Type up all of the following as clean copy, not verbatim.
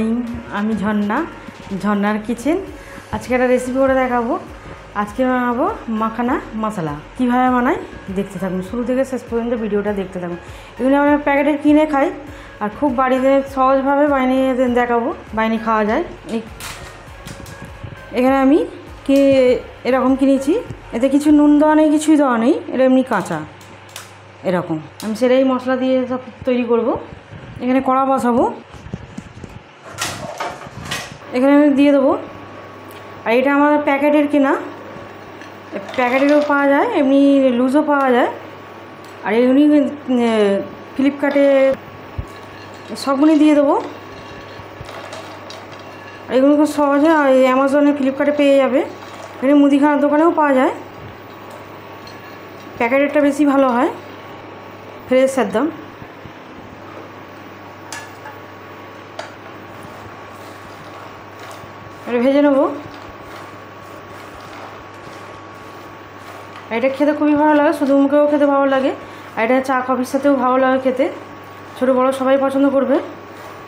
Morning, আমি ঝর্ণার kitchen. আজকে একটা রেসিপি করে দেখাবো। আজকে বানাবো মাখানা মশলা। কীভাবে বানাই দেখতে থাকুন, শুরু থেকে শেষ পর্যন্ত ভিডিওটা দেখতে থাকুন। এগুলো আমরা প্যাকেটের কিনে খাই, আর খুব বাড়িতে সহজভাবে বানিয়ে দেখাবো, বানিয়ে খাওয়া যায়। এখানে আমি এরকম কিনেছি, এতে কিছু নুন দেওয়া নেই, কিছুই দেওয়া নেই, এটা এমনি কাঁচা এরকম। আমি সেটাই মশলা দিয়ে সব তৈরি করব। এখানে কড়া বসাবো, এখানে আমি দিয়ে দেবো। আর এটা আমার প্যাকেটের কেনা, প্যাকেটেরও পাওয়া যায়, এমনি লুজও পাওয়া যায়। আর এমনি ফ্লিপকার্টে সবগুলি দিয়ে দেবো। এগুলো খুব সহজে অ্যামাজনে, ফ্লিপকার্টে পেয়ে যাবে। এখানে মুদিখানার দোকানেও পাওয়া যায়, প্যাকেটেরটা বেশি ভালো হয়, ফ্রেশ একদম। এটা ভেজে নেবো। এটা খেতে খুবই ভালো লাগে, শুধু মুখেও খেতে ভালো লাগে, আর এটা চা কফির সাথেও ভালো লাগে খেতে। ছোটো বড়ো সবাই পছন্দ করবে,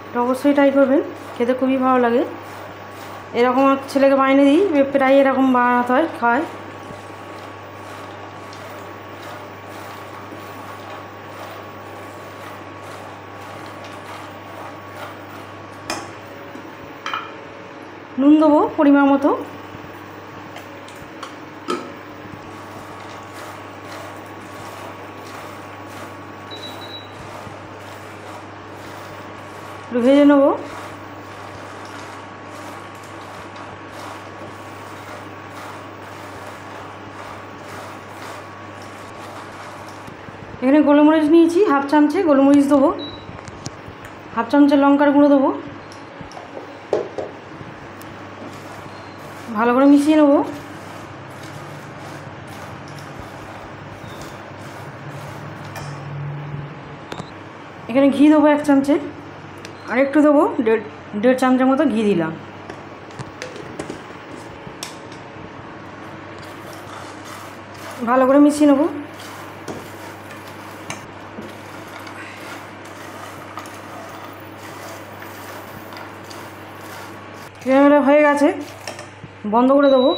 এটা অবশ্যই ট্রাই করবেন, খেতে খুবই ভালো লাগে। এরকম ছেলেকে বানিয়ে দিই, প্রায় এরকম বানাতে হয়, খায়। নুন দেবো পরিমাণ মতো। ভেজে নেবো। এখানে গোলমরিচ নিয়েছি হাফ চামচে, গোলমরিচ দেবো। হাফ চামচে লঙ্কার গুঁড়ো দেবো। ভালো করে মিশিয়ে নেবো। এখানে ঘি দেবো 1 চামচে, আর একটু দেবো, দেড় চামচের মতো ঘি দিলাম। ভালো করে মিশিয়ে নেবো। এখানে হয়ে গেছে, বন্ধ করে দেবো।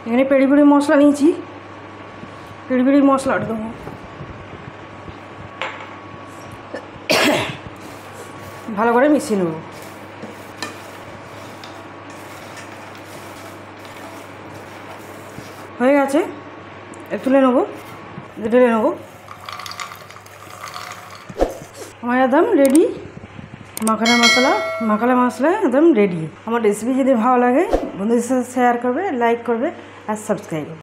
এখানে পেরি পেরি মশলা নিয়েছি, পেরি পেরি মশলাটা দেবো। ভালো করে মিশিয়ে নেব। হয়ে গেছে, তুলে নেবো, ঢেলে নেবো। আমার একদম রেডি মাখানা মশলা একদম রেডি। আমার রেসিপি যদি ভালো লাগে বন্ধুদের সাথে শেয়ার করবে, লাইক করবে আর সাবস্ক্রাইব করবে।